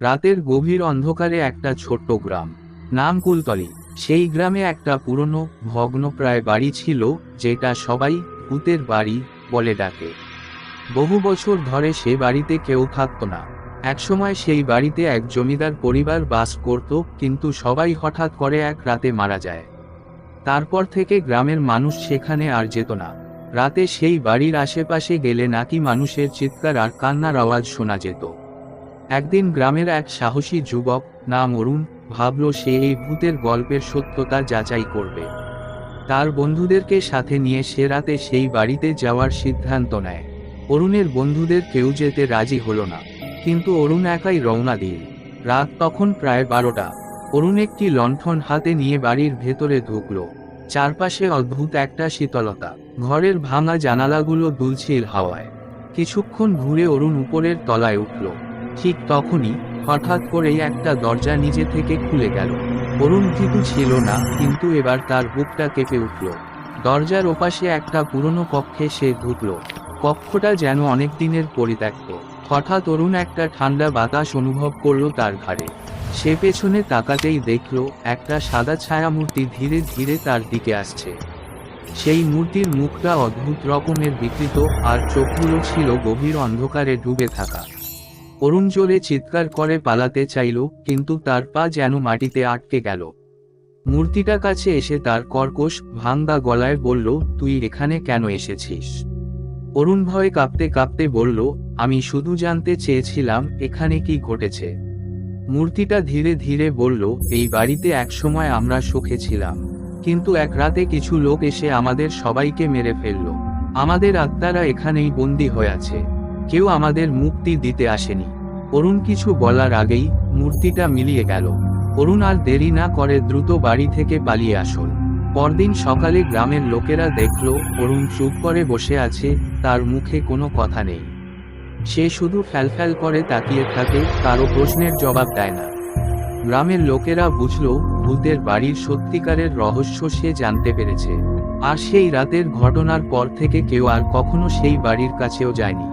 রাতের গভীর অন্ধকারে একটা ছোট্ট গ্রাম, নাম কুলতলি। সেই গ্রামে একটা পুরনো ভগ্নপ্রায় বাড়ি ছিল, যেটা সবাই ভূতের বাড়ি বলে ডাকে। বহু বছর ধরে সে বাড়িতে কেউ থাকতো না। একসময় সেই বাড়িতে এক জমিদার পরিবার বাস করত, কিন্তু সবাই হঠাৎ করে এক রাতে মারা যায়। তারপর থেকে গ্রামের মানুষ সেখানে আর যেত না। রাতে সেই বাড়ির আশেপাশে গেলে নাকি মানুষের চিৎকার আর কান্নার আওয়াজ শোনা যেত। একদিন গ্রামের এক সাহসী যুবক নাম অরুণ ভাবল সে এই ভূতের গল্পের সত্যতা যাচাই করবে। তার বন্ধুদেরকে সাথে নিয়ে সে রাতে সেই বাড়িতে যাওয়ার সিদ্ধান্ত নেয়। অরুণের বন্ধুদের কেউ যেতে রাজি হলো না, কিন্তু অরুণ একাই রওনা দিল। রাত তখন প্রায় 12টা। অরুণ একটি লণ্ঠন হাতে নিয়ে বাড়ির ভেতরে ঢুকল। চারপাশে অদ্ভুত একটা শীতলতা, ঘরের ভাঙা জানালাগুলো দুলছিল হাওয়ায়। কিছুক্ষণ ঘুরে অরুণ উপরের তলায় উঠল। ঠিক তখনই হঠাৎ করেই একটা দরজা নিজে থেকে খুলে গেল। অরুণ ভীতু ছিল না, কিন্তু এবার তার বুকটা কেঁপে উঠল। দরজার ওপাশে একটা পুরনো কক্ষে সে ঢুকল। কক্ষটা যেন অনেক দিনের পরিত্যক্ত। হঠাৎ অরুণ একটা ঠান্ডা বাতাস অনুভব করল তার ঘাড়ে। সে পেছনে তাকাতেই দেখল একটা সাদা ছায়ামূর্তি ধীরে ধীরে তার দিকে আসছে। সেই মূর্তির মুখটা অদ্ভুত রকমের বিকৃত, আর চোখগুলো ছিল গভীর অন্ধকারে ডুবে থাকা। অরুণ জোরে চিৎকার করে পালাতে চাইল, কিন্তু তার পা যেন মাটিতে আটকে গেল। মূর্তিটা কাছে এসে তার কর্কশ ভাঙ্গা গলায় বলল, তুই এখানে কেন এসেছিস? অরুণ ভয়ে কাঁপতে কাঁপতে বলল, আমি শুধু জানতে চেয়েছিলাম এখানে কি ঘটেছে। মূর্তিটা ধীরে ধীরে বলল, এই বাড়িতে একসময় আমরা সুখে ছিলাম, কিন্তু এক রাতে কিছু লোক এসে আমাদের সবাইকে মেরে ফেলল। আমাদের আত্মারা এখানেই বন্দী হয়ে আছে, কেউ আমাদের মুক্তি দিতে আসেনি। অরুণ কিছু বলার আগেই মূর্তিটা মিলিয়ে গেল। অরুণ আর দেরি না করে দ্রুত বাড়ি থেকে পালিয়ে আসল। পরদিন সকালে গ্রামের লোকেরা দেখল অরুণ চুপ করে বসে আছে, তার মুখে কোনো কথা নেই। সে শুধু ফ্যালফ্যাল করে তাকিয়ে থাকে, কারো প্রশ্নের জবাব দেয় না। গ্রামের লোকেরা বুঝল ভূতের বাড়ির সত্যিকারের রহস্য সে জানতে পেরেছে। আর সেই রাতের ঘটনার পর থেকে কেউ আর কখনো সেই বাড়ির কাছেও যায়নি।